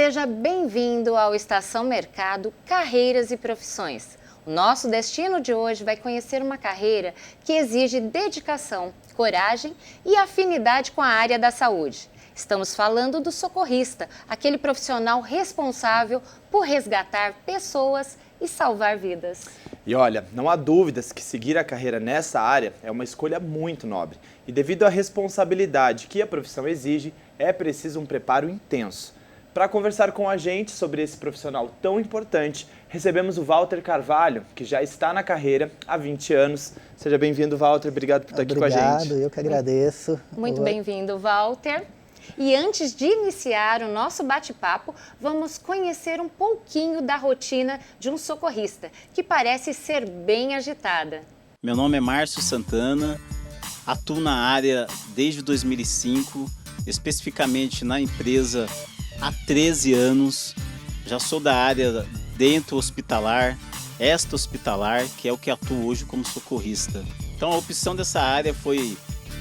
Seja bem-vindo ao Estação Mercado Carreiras e Profissões. O nosso destino de hoje vai conhecer uma carreira que exige dedicação, coragem e afinidade com a área da saúde. Estamos falando do socorrista, aquele profissional responsável por resgatar pessoas e salvar vidas. E olha, não há dúvidas que seguir a carreira nessa área é uma escolha muito nobre. E devido à responsabilidade que a profissão exige, é preciso um preparo intenso. Para conversar com a gente sobre esse profissional tão importante, recebemos o Walter Carvalho, que já está na carreira há 20 anos. Seja bem-vindo, Walter. Obrigado por estar aqui com a gente. Obrigado, eu que agradeço. Muito bem-vindo, Walter. E antes de iniciar o nosso bate-papo, vamos conhecer um pouquinho da rotina de um socorrista, que parece ser bem agitada. Meu nome é Márcio Santana, atuo na área desde 2005, especificamente na empresa há 13 anos. Já sou da área dentro hospitalar, extra-hospitalar, que é o que atuo hoje como socorrista. Então a opção dessa área foi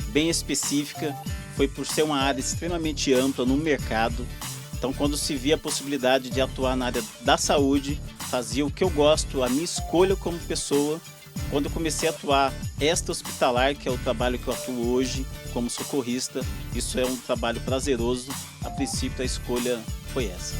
bem específica, foi por ser uma área extremamente ampla no mercado. Então quando se via a possibilidade de atuar na área da saúde, fazia o que eu gosto, a minha escolha como pessoa. Quando eu comecei a atuar extra-hospitalar, que é o trabalho que eu atuo hoje como socorrista, isso é um trabalho prazeroso. A princípio a escolha foi essa.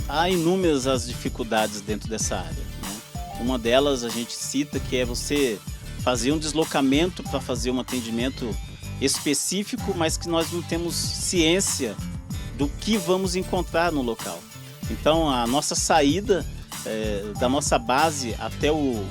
Há inúmeras as dificuldades dentro dessa área, né? Uma delas a gente cita que é você fazer um deslocamento para fazer um atendimento específico, mas que nós não temos ciência do que vamos encontrar no local. Então a nossa saída da nossa base até o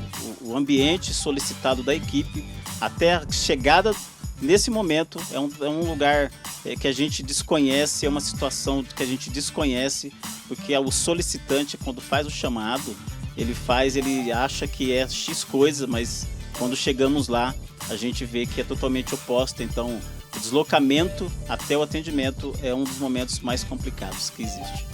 ambiente solicitado da equipe, até a chegada nesse momento é um lugar que a gente desconhece, é uma situação que a gente desconhece, porque o solicitante, quando faz o chamado, ele acha que é X coisa, mas quando chegamos lá a gente vê que é totalmente oposto. Então o deslocamento até o atendimento é um dos momentos mais complicados que existe.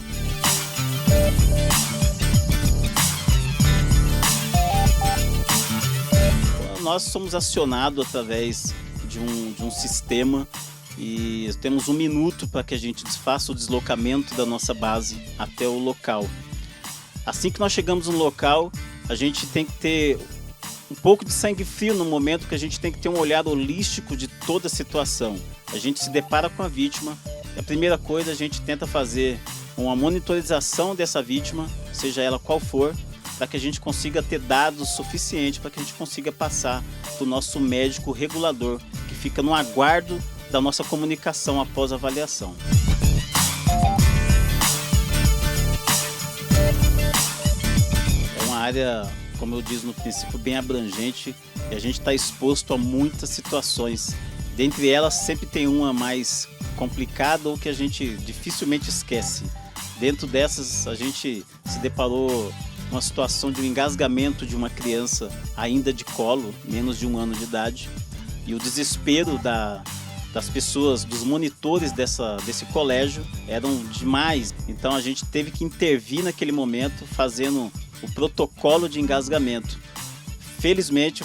Nós somos acionados através de um sistema e temos 1 minuto para que a gente faça o deslocamento da nossa base até o local. Assim que nós chegamos no local, a gente tem que ter um pouco de sangue frio no momento, que a gente tem que ter um olhar holístico de toda a situação. A gente se depara com a vítima e a primeira coisa a gente tenta fazer uma monitorização dessa vítima, seja ela qual for, para que a gente consiga ter dados suficientes para que a gente consiga passar para o nosso médico regulador, que fica no aguardo da nossa comunicação após a avaliação. É uma área, como eu disse no princípio, bem abrangente, e a gente está exposto a muitas situações. Dentre elas sempre tem uma mais complicada ou que a gente dificilmente esquece. Dentro dessas a gente se deparou com uma situação de um engasgamento de uma criança ainda de colo, menos de 1 ano de idade, e o desespero das pessoas, dos monitores desse colégio eram demais. Então a gente teve que intervir naquele momento fazendo o protocolo de engasgamento. Felizmente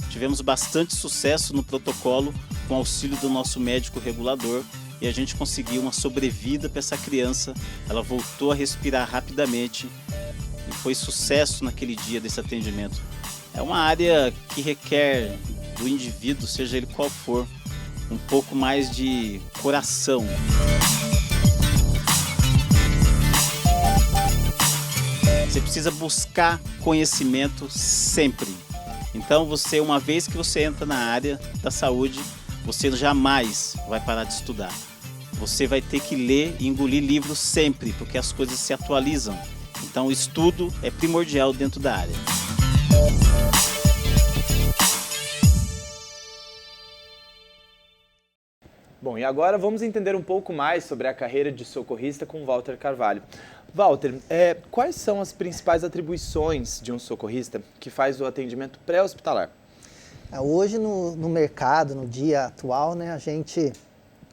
tivemos bastante sucesso no protocolo com o auxílio do nosso médico regulador, e a gente conseguiu uma sobrevida para essa criança. Ela voltou a respirar rapidamente e foi sucesso naquele dia desse atendimento. É uma área que requer do indivíduo, seja ele qual for, um pouco mais de coração. Você precisa buscar conhecimento sempre. Então uma vez que você entra na área da saúde, você jamais vai parar de estudar. Você vai ter que ler e engolir livros sempre, porque as coisas se atualizam. Então o estudo é primordial dentro da área. Bom, e agora vamos entender um pouco mais sobre a carreira de socorrista com Walter Carvalho. Walter, quais são as principais atribuições de um socorrista que faz o atendimento pré-hospitalar? Hoje no mercado, no dia atual, né,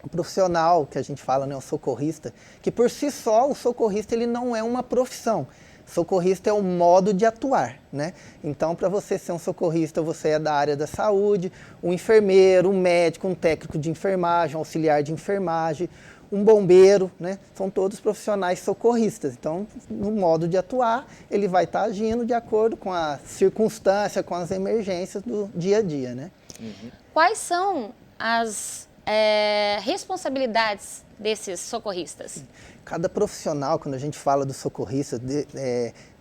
o profissional que a gente fala, né, o socorrista, que por si só o socorrista ele não é uma profissão, Socorrista é o modo de atuar, né? Então, para você ser um socorrista, você é da área da saúde, um enfermeiro, um médico, um técnico de enfermagem, um auxiliar de enfermagem, um bombeiro, né? São todos profissionais socorristas. Então, no modo de atuar, ele vai estar agindo de acordo com a circunstância, com as emergências do dia a dia, né? Quais são as responsabilidades desses socorristas? Cada profissional, quando a gente fala do socorrista,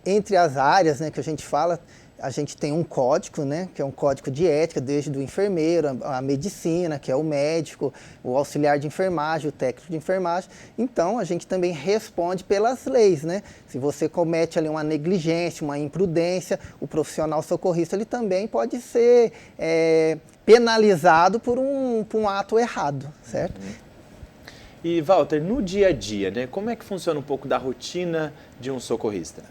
entre as áreas, né, que a gente fala, a gente tem um código, né, que é um código de ética, desde o enfermeiro, a medicina, que é o médico, o auxiliar de enfermagem, o técnico de enfermagem. Então, a gente também responde pelas leis, né? Se você comete ali uma negligência, uma imprudência, o profissional socorrista ele também pode ser penalizado por um ato errado, certo? E, Walter, no dia a dia, né, como é que funciona um pouco da rotina de um socorrista?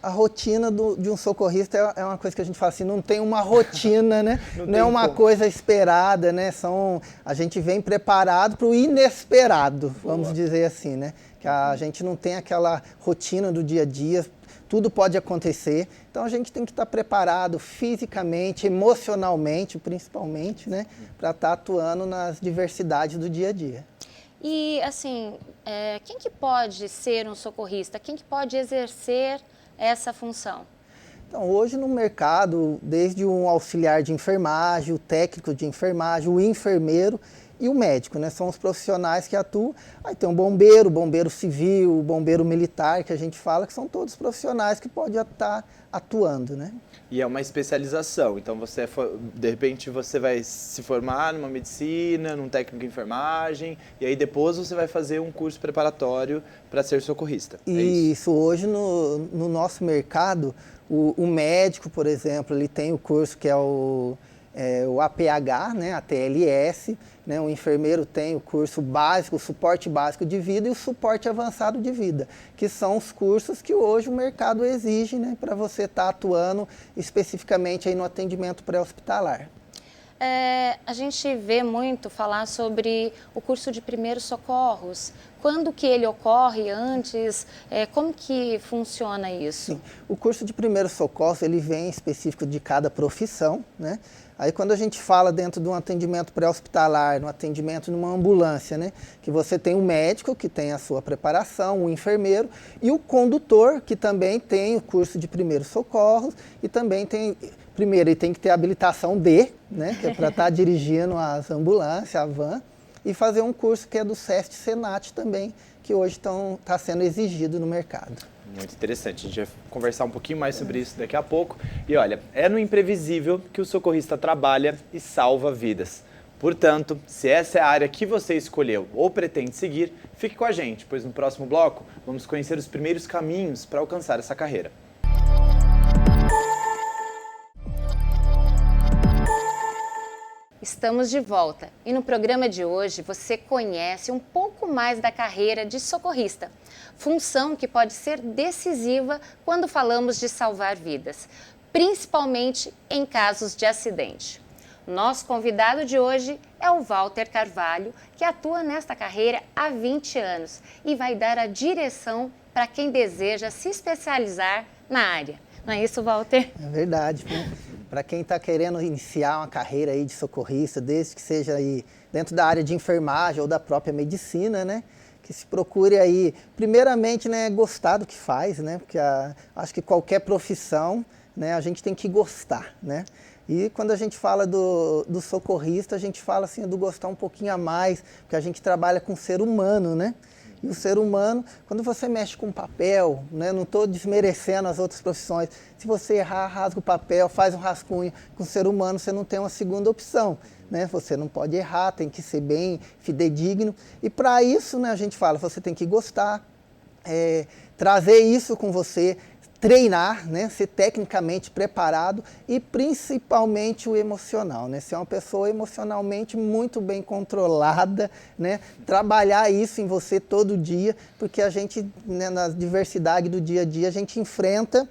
A rotina de um socorrista é uma coisa que a gente fala assim, não tem uma rotina, né? Não é uma coisa esperada, né? A gente vem preparado para o inesperado, vamos dizer assim, né? Que a gente não tem aquela rotina do dia a dia, tudo pode acontecer. Então a gente tem que estar preparado fisicamente, emocionalmente, principalmente, né? Para estar atuando nas diversidades do dia a dia. E, assim, quem que pode ser um socorrista? Quem que pode exercer essa função? Então, hoje no mercado, desde um auxiliar de enfermagem, o técnico de enfermagem, o enfermeiro e o médico, né? São os profissionais que atuam. Aí tem o bombeiro civil, o bombeiro militar, que a gente fala, que são todos profissionais que podem estar atuando, né? E é uma especialização, então de repente você vai se formar numa medicina, num técnico de enfermagem, e aí depois você vai fazer um curso preparatório para ser socorrista. Isso, hoje no nosso mercado, o médico, por exemplo, ele tem o curso que é o APH, né, a TLS, né, o enfermeiro tem o curso básico, o suporte básico de vida e o suporte avançado de vida, que são os cursos que hoje o mercado exige, né, para você estar atuando especificamente aí no atendimento pré-hospitalar. A gente vê muito falar sobre o curso de primeiros socorros. Quando que ele ocorre antes? Como que funciona isso? Sim. O curso de primeiros socorros, ele vem específico de cada profissão, né? Aí quando a gente fala dentro de um atendimento pré-hospitalar, no atendimento numa ambulância, né? Que você tem o médico, que tem a sua preparação, o enfermeiro, e o condutor, que também tem o curso de primeiros socorros, e também tem, primeiro, ele tem que ter habilitação D, né? Que é para estar dirigindo as ambulâncias, a van, e fazer um curso que é do SEST-SENAT também, que hoje está sendo exigido no mercado. Muito interessante, a gente vai conversar um pouquinho mais sobre isso daqui a pouco. E olha, é no imprevisível que o socorrista trabalha e salva vidas. Portanto, se essa é a área que você escolheu ou pretende seguir, fique com a gente, pois no próximo bloco vamos conhecer os primeiros caminhos para alcançar essa carreira. Estamos de volta e no programa de hoje você conhece um pouco mais da carreira de socorrista, função que pode ser decisiva quando falamos de salvar vidas, principalmente em casos de acidente. Nosso convidado de hoje é o Walter Carvalho, que atua nesta carreira há 20 anos e vai dar a direção para quem deseja se especializar na área. Não é isso, Walter? É verdade. Para quem está querendo iniciar uma carreira aí de socorrista, desde que seja aí dentro da área de enfermagem ou da própria medicina, né? Que se procure aí, primeiramente, né, gostar do que faz, né? Porque acho que qualquer profissão, né, a gente tem que gostar, né? E quando a gente fala do socorrista, a gente fala assim do gostar um pouquinho a mais, porque a gente trabalha com o ser humano, né? E o ser humano, quando você mexe com papel, né, não estou desmerecendo as outras profissões, se você errar, rasga o papel, faz um rascunho, com o ser humano você não tem uma segunda opção, né? Você não pode errar, tem que ser bem fidedigno. E para isso, né, a gente fala, você tem que gostar, trazer isso com você, treinar, né, ser tecnicamente preparado e principalmente o emocional, né, ser uma pessoa emocionalmente muito bem controlada, né, trabalhar isso em você todo dia, porque a gente, né, na diversidade do dia a dia, a gente enfrenta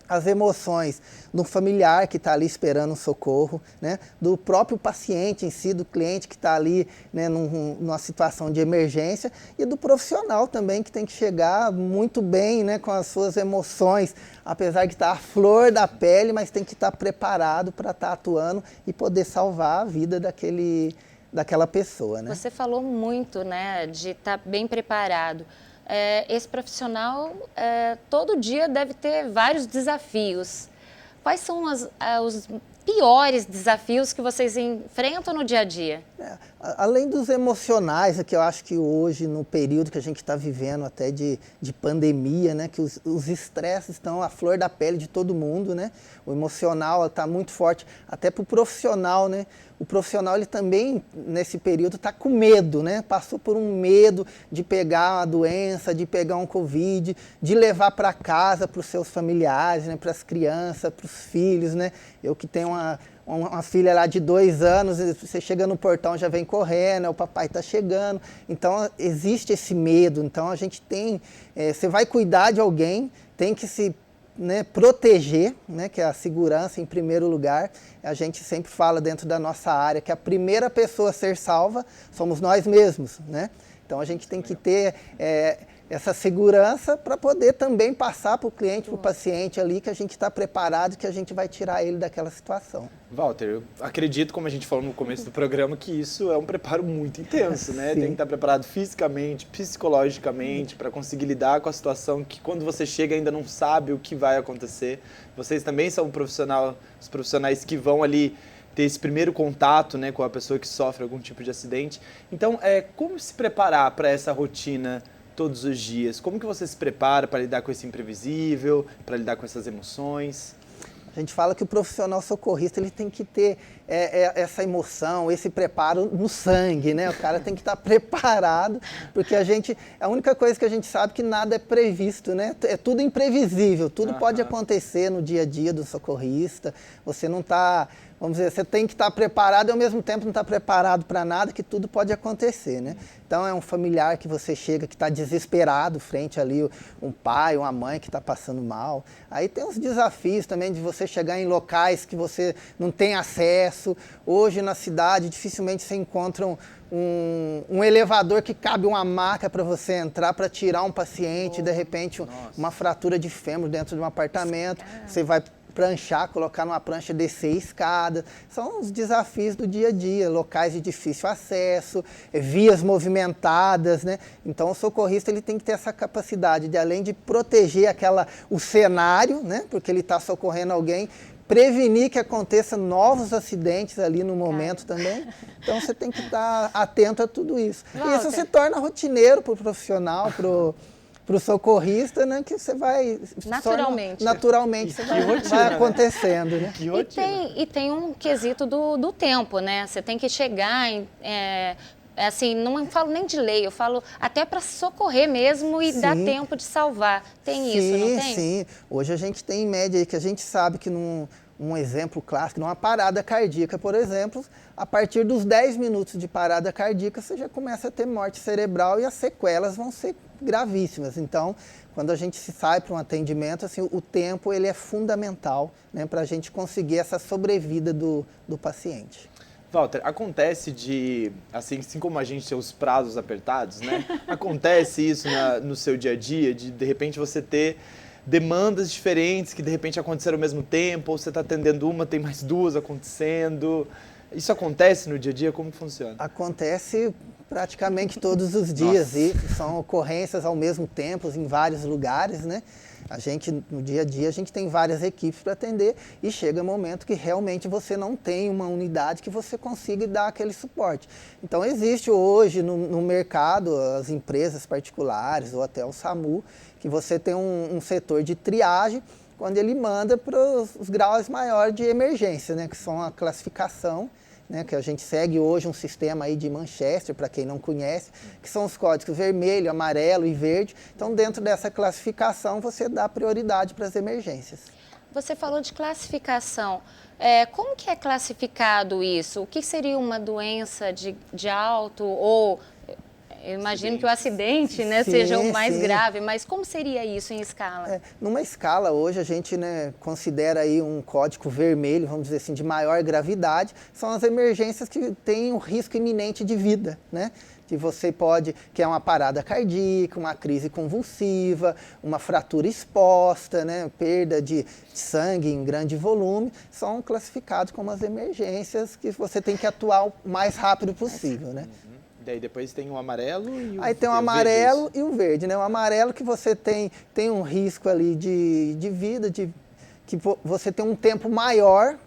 as emoções do familiar que está ali esperando um socorro, né? Do próprio paciente em si, do cliente que está ali, né, numa situação de emergência, e do profissional também que tem que chegar muito bem, né, com as suas emoções, apesar de estar à flor da pele, mas tem que estar preparado para estar atuando e poder salvar a vida daquela pessoa, né? Você falou muito, né, de estar bem preparado. Esse profissional todo dia deve ter vários desafios. Quais são os piores desafios que vocês enfrentam no dia a dia? Além dos emocionais, que eu acho que hoje, no período que a gente está vivendo até de pandemia, né, que os estresses estão à flor da pele de todo mundo, né? O emocional está muito forte, até para o profissional, né? O profissional, ele também, nesse período, está com medo, né? Passou por um medo de pegar uma doença, de pegar um Covid, de levar para casa, para os seus familiares, né? Para as crianças, para os filhos, né? Eu que tenho uma filha lá de 2 anos, você chega no portão, já vem correndo, o papai está chegando. Então, existe esse medo. Então, a gente tem... você vai cuidar de alguém, tem que se... né, proteger, né, que é a segurança em primeiro lugar. A gente sempre fala dentro da nossa área que a primeira pessoa a ser salva somos nós mesmos, né? Então a gente tem que ter essa segurança para poder também passar para o cliente, para o paciente ali, que a gente está preparado, que a gente vai tirar ele daquela situação. Walter, eu acredito, como a gente falou no começo do programa, que isso é um preparo muito intenso, né? Sim. Tem que estar preparado fisicamente, psicologicamente, para conseguir lidar com a situação que quando você chega ainda não sabe o que vai acontecer. Vocês também são os profissionais que vão ali ter esse primeiro contato, né, com a pessoa que sofre algum tipo de acidente. Então, como se preparar para essa rotina todos os dias? Como que você se prepara para lidar com esse imprevisível, para lidar com essas emoções? A gente fala que o profissional socorrista, ele tem que ter essa emoção, esse preparo no sangue, né? O cara tem que estar preparado, porque a única coisa que a gente sabe é que nada é previsto, né? É tudo imprevisível, tudo pode acontecer no dia a dia do socorrista. Você não está, vamos dizer, você tem que estar preparado e ao mesmo tempo não está preparado para nada, que tudo pode acontecer, né? Então é um familiar que você chega, que está desesperado frente ali, um pai, uma mãe que está passando mal. Aí tem os desafios também de você chegar em locais que você não tem acesso. Hoje na cidade dificilmente você encontra um elevador que cabe uma maca para você entrar, para tirar um paciente, de repente uma fratura de fêmur dentro de um apartamento, você vai pranchar, colocar numa prancha, descer escada. São os desafios do dia a dia, locais de difícil acesso, vias movimentadas, né? Então o socorrista, ele tem que ter essa capacidade de, além de proteger o cenário, né? Porque ele está socorrendo alguém, prevenir que aconteça novos acidentes ali no momento também. Então você tem que estar atento a tudo isso. E isso se torna rotineiro para o profissional, para o socorrista, né, que você vai... Naturalmente você vai acontecendo, né? E tem um quesito do tempo, né? Você tem que chegar assim, não falo nem de lei, eu falo até para socorrer mesmo e dar tempo de salvar. Tem isso, não tem? Sim. Hoje a gente tem em média aí que a gente sabe que um exemplo clássico, numa parada cardíaca, por exemplo, a partir dos 10 minutos de parada cardíaca, você já começa a ter morte cerebral e as sequelas vão ser gravíssimas. Então, quando a gente sai para um atendimento, assim, o tempo ele é fundamental, né, para a gente conseguir essa sobrevida do paciente. Walter, acontece assim como a gente tem os prazos apertados, né? Acontece isso no seu dia a dia, de repente você ter demandas diferentes que de repente aconteceram ao mesmo tempo, ou você está atendendo uma, tem mais 2 acontecendo. Isso acontece no dia a dia? Como funciona? Acontece praticamente todos os dias. E são ocorrências ao mesmo tempo em vários lugares, né? A gente, no dia a dia, a gente tem várias equipes para atender e chega um momento que realmente você não tem uma unidade que você consiga dar aquele suporte. Então, existe hoje no mercado, as empresas particulares ou até o SAMU, que você tem um setor de triagem, quando ele manda para os graus maiores de emergência, né, que são a classificação, né, que a gente segue hoje um sistema aí de Manchester, para quem não conhece, que são os códigos vermelho, amarelo e verde. Então, dentro dessa classificação, você dá prioridade para as emergências. Você falou de classificação. Como que é classificado isso? O que seria uma doença de alto ou Eu imagino que o acidente, né, seja o mais sim. grave, mas como seria isso em escala? Numa escala, hoje a gente, né, considera aí um código vermelho, vamos dizer assim, de maior gravidade, são as emergências que têm um risco iminente de vida, né? Que você pode, que é uma parada cardíaca, uma crise convulsiva, uma fratura exposta, né, perda de sangue em grande volume, são classificados como as emergências que você tem que atuar o mais rápido possível, né? Daí depois tem o amarelo e o Aí tem o amarelo e o verde, né? O amarelo que você tem um risco ali de vida, que você tem um tempo maior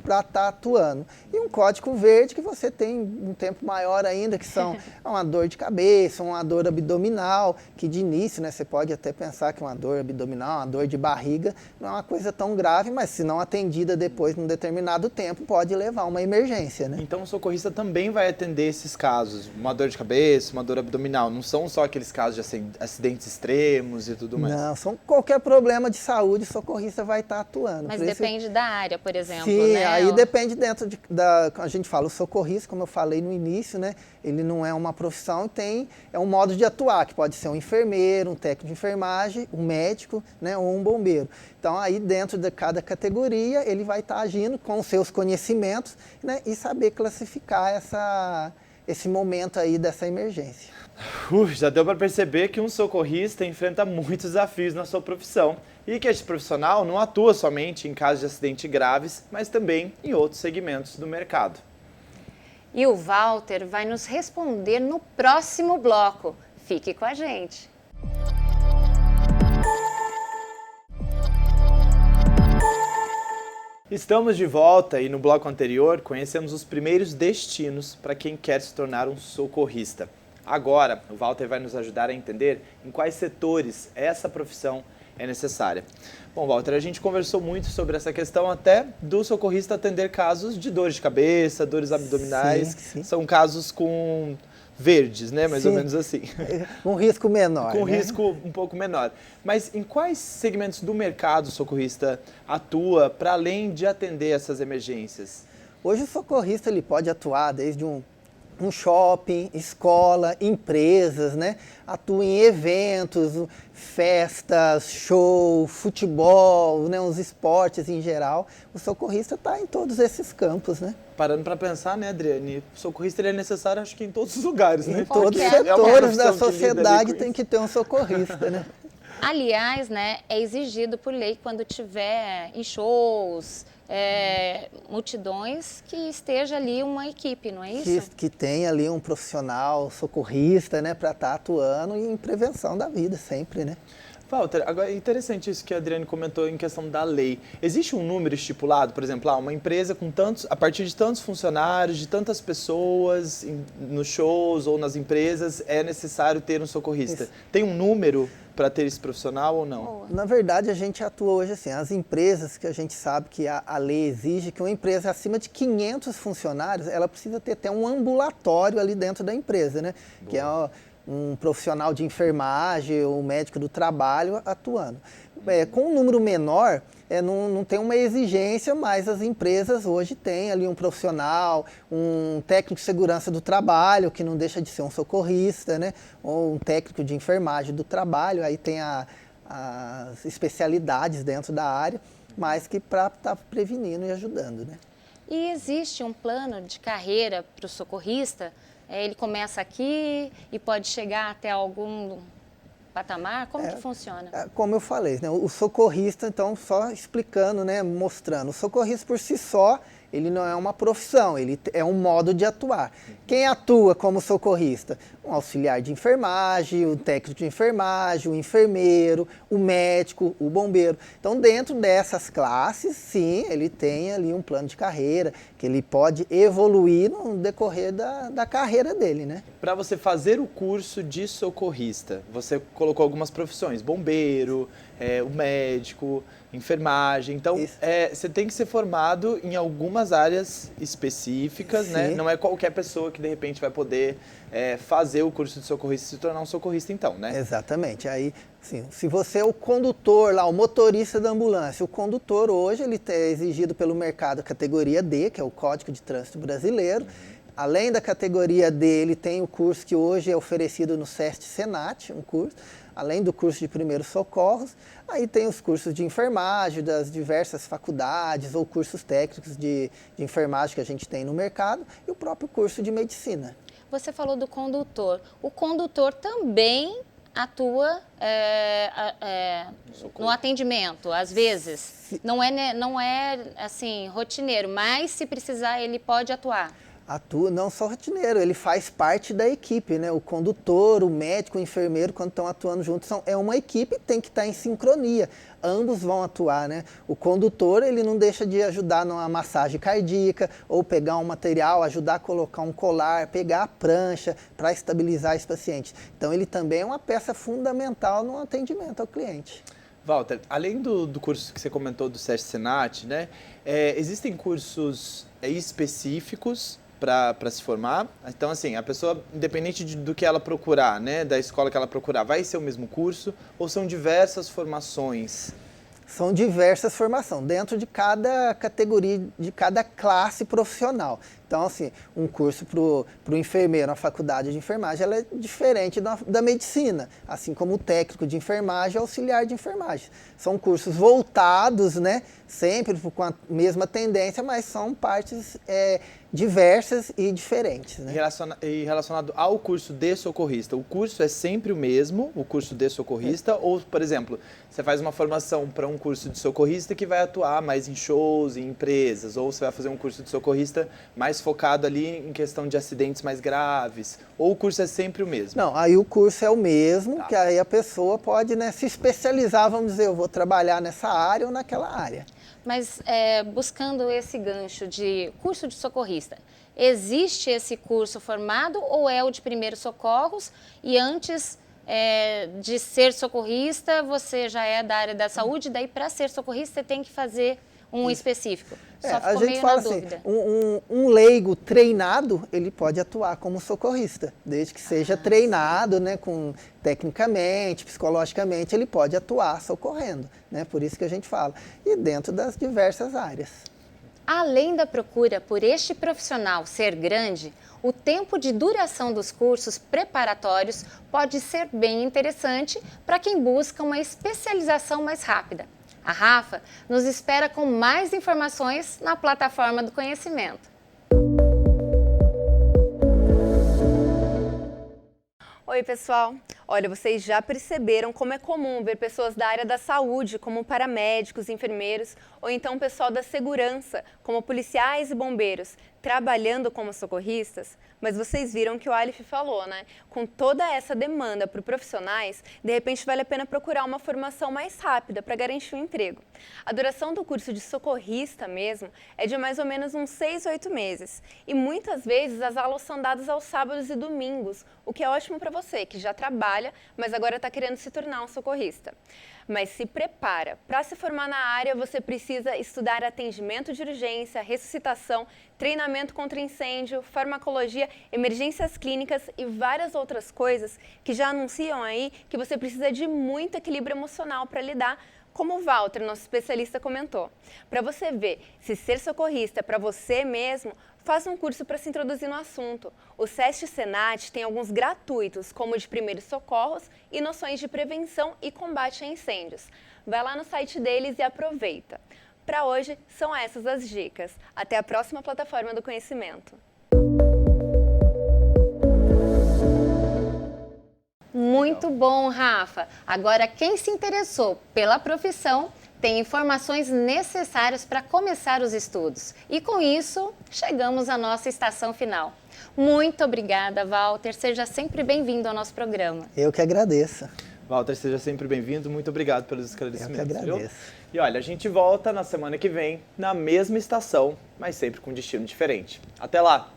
para estar atuando. E um código verde que você tem um tempo maior ainda, que são uma dor de cabeça, uma dor abdominal, que de início, né, você pode até pensar que uma dor abdominal, uma dor de barriga, não é uma coisa tão grave, mas se não atendida depois, num determinado tempo, pode levar a uma emergência, né? Então o socorrista também vai atender esses casos, uma dor de cabeça, uma dor abdominal, não são só aqueles casos de acidentes extremos e tudo mais? Não, são qualquer problema de saúde, o socorrista vai estar atuando. Mas depende da área, por exemplo, sim, né? Aí depende dentro a gente fala, o socorrista, como eu falei no início, né? Ele não é uma profissão, é um modo de atuar, que pode ser um enfermeiro, um técnico de enfermagem, um médico, né? Ou um bombeiro. Então aí dentro de cada categoria, ele vai estar agindo com os seus conhecimentos, né? E saber classificar esse momento aí dessa emergência. Já deu para perceber que um socorrista enfrenta muitos desafios na sua profissão e que este profissional não atua somente em casos de acidentes graves, mas também em outros segmentos do mercado. E o Walter vai nos responder no próximo bloco. Fique com a gente. Estamos de volta e no bloco anterior conhecemos os primeiros destinos para quem quer se tornar um socorrista. Agora, o Walter vai nos ajudar a entender em quais setores essa profissão é necessária. Bom, Walter, a gente conversou muito sobre essa questão até do socorrista atender casos de dores de cabeça, dores abdominais, sim. São casos com verdes, né? Mais ou menos assim. Um risco menor. Com né? risco um pouco menor. Mas em quais segmentos do mercado o socorrista atua para além de atender essas emergências? Hoje o socorrista ele pode atuar desde um shopping, escola, empresas, né? Atua em eventos, festas, show, futebol, né? Os esportes em geral. O socorrista está em todos esses campos, né? Parando para pensar, né, Adriane? O socorrista ele é necessário, acho que em todos os lugares, né? Em todos os Porque é uma setores da profissão que lida ali sociedade com tem isso. que ter um socorrista, né? Aliás, né, é exigido por lei quando tiver em shows, multidões, que esteja ali uma equipe, não é isso? Que tem ali um profissional socorrista, né, para estar atuando em prevenção da vida sempre, né? Walter, agora é interessante isso que a Adriane comentou em questão da lei. Existe um número estipulado, por exemplo, uma empresa com a partir de tantos funcionários, de tantas pessoas nos shows ou nas empresas, é necessário ter um socorrista. Isso. Tem um número para ter esse profissional ou não? Na verdade, a gente atua hoje assim, as empresas que a gente sabe que a lei exige que uma empresa acima de 500 funcionários, ela precisa ter até um ambulatório ali dentro da empresa, né? Boa. Que é um profissional de enfermagem ou médico do trabalho atuando. Com um número menor, não tem uma exigência, mas as empresas hoje têm ali um profissional, um técnico de segurança do trabalho, que não deixa de ser um socorrista, né? Ou um técnico de enfermagem do trabalho, aí tem as especialidades dentro da área, mas que para estar prevenindo e ajudando, né? E existe um plano de carreira para o socorrista? Ele começa aqui e pode chegar até algum patamar? Como que funciona? Como eu falei, né, o socorrista, então, só explicando, né, mostrando, o socorrista por si só, ele não é uma profissão, ele é um modo de atuar. Quem atua como socorrista? Um auxiliar de enfermagem, o técnico de enfermagem, o enfermeiro, o médico, o bombeiro. Então, dentro dessas classes, sim, ele tem ali um plano de carreira, que ele pode evoluir no decorrer da carreira dele, né? Para você fazer o curso de socorrista, você colocou algumas profissões, bombeiro, o médico, enfermagem. Então, você tem que ser formado em algumas áreas específicas, né? Não é qualquer pessoa que, de repente, vai poder fazer o curso de socorrista e se tornar um socorrista, então, né? Exatamente. Aí, assim, se você é o condutor lá, o motorista da ambulância, o condutor hoje, ele é exigido pelo mercado categoria D, que é o Código de Trânsito Brasileiro, Além da categoria D, ele tem o curso que hoje é oferecido no SEST Senat, um curso, além do curso de primeiros socorros. Aí tem os cursos de enfermagem das diversas faculdades ou cursos técnicos de enfermagem que a gente tem no mercado e o próprio curso de medicina. Você falou do condutor. O condutor também atua no atendimento, às vezes. Não é assim, rotineiro, mas se precisar ele pode atuar. Atua não só rotineiro, ele faz parte da equipe, né? O condutor, o médico, o enfermeiro, quando estão atuando juntos, é uma equipe, tem que estar em sincronia. Ambos vão atuar, né? O condutor, ele não deixa de ajudar numa massagem cardíaca, ou pegar um material, ajudar a colocar um colar, pegar a prancha para estabilizar esse paciente. Então, ele também é uma peça fundamental no atendimento ao cliente. Walter, além do curso que você comentou do SEST Senat, né? Existem cursos específicos para se formar. Então, assim, a pessoa, independente do que ela procurar, né, da escola que ela procurar, vai ser o mesmo curso ou são diversas formações? São diversas formações, dentro de cada categoria, de cada classe profissional. Então, assim, um curso para o enfermeiro na faculdade de enfermagem, ela é diferente da medicina, assim como o técnico de enfermagem e auxiliar de enfermagem. São cursos voltados, né, sempre com a mesma tendência, mas são partes diversas e diferentes. Né? E relacionado ao curso de socorrista, o curso é sempre o mesmo, o curso de socorrista, ou, por exemplo, você faz uma formação para um curso de socorrista que vai atuar mais em shows, em empresas, ou você vai fazer um curso de socorrista mais focado ali em questão de acidentes mais graves, ou o curso é sempre o mesmo? Não, aí o curso é o mesmo, Tá. Que aí a pessoa pode, né, se especializar, vamos dizer, eu vou trabalhar nessa área ou naquela área. Mas buscando esse gancho de curso de socorrista, existe esse curso formado ou é o de primeiros socorros e antes de ser socorrista você já é da área da saúde, daí para ser socorrista você tem que fazer um específico? Só A ficou gente meio fala na assim, dúvida. um leigo treinado, ele pode atuar como socorrista, desde que seja treinado, né, tecnicamente, psicologicamente, ele pode atuar socorrendo, né, por isso que a gente fala, e dentro das diversas áreas. Além da procura por este profissional ser grande, o tempo de duração dos cursos preparatórios pode ser bem interessante para quem busca uma especialização mais rápida. A Rafa nos espera com mais informações na plataforma do conhecimento. Oi, pessoal! Olha, vocês já perceberam como é comum ver pessoas da área da saúde, como paramédicos, enfermeiros, ou então pessoal da segurança, como policiais e bombeiros, trabalhando como socorristas? Mas vocês viram que o Aleph falou, né? Com toda essa demanda por profissionais, de repente vale a pena procurar uma formação mais rápida para garantir um emprego. A duração do curso de socorrista mesmo é de mais ou menos uns 6 a 8 meses. E muitas vezes as aulas são dadas aos sábados e domingos, o que é ótimo para você que já trabalha, mas agora está querendo se tornar um socorrista. Mas se prepara. Para se formar na área, você precisa estudar atendimento de urgência, ressuscitação, treinamento contra incêndio, farmacologia, emergências clínicas e várias outras coisas que já anunciam aí que você precisa de muito equilíbrio emocional para lidar, como o Walter, nosso especialista, comentou. Para você ver se ser socorrista é para você mesmo, faça um curso para se introduzir no assunto. O SEST Senat tem alguns gratuitos, como o de primeiros socorros e noções de prevenção e combate a incêndios. Vai lá no site deles e aproveita. Para hoje, são essas as dicas. Até a próxima plataforma do conhecimento. Muito bom, Rafa! Agora, quem se interessou pela profissão tem informações necessárias para começar os estudos. E com isso, chegamos à nossa estação final. Muito obrigada, Walter. Seja sempre bem-vindo ao nosso programa. Eu que agradeço. Walter, seja sempre bem-vindo. Muito obrigado pelos esclarecimentos. Eu que agradeço. Viu? E olha, a gente volta na semana que vem, na mesma estação, mas sempre com destino diferente. Até lá!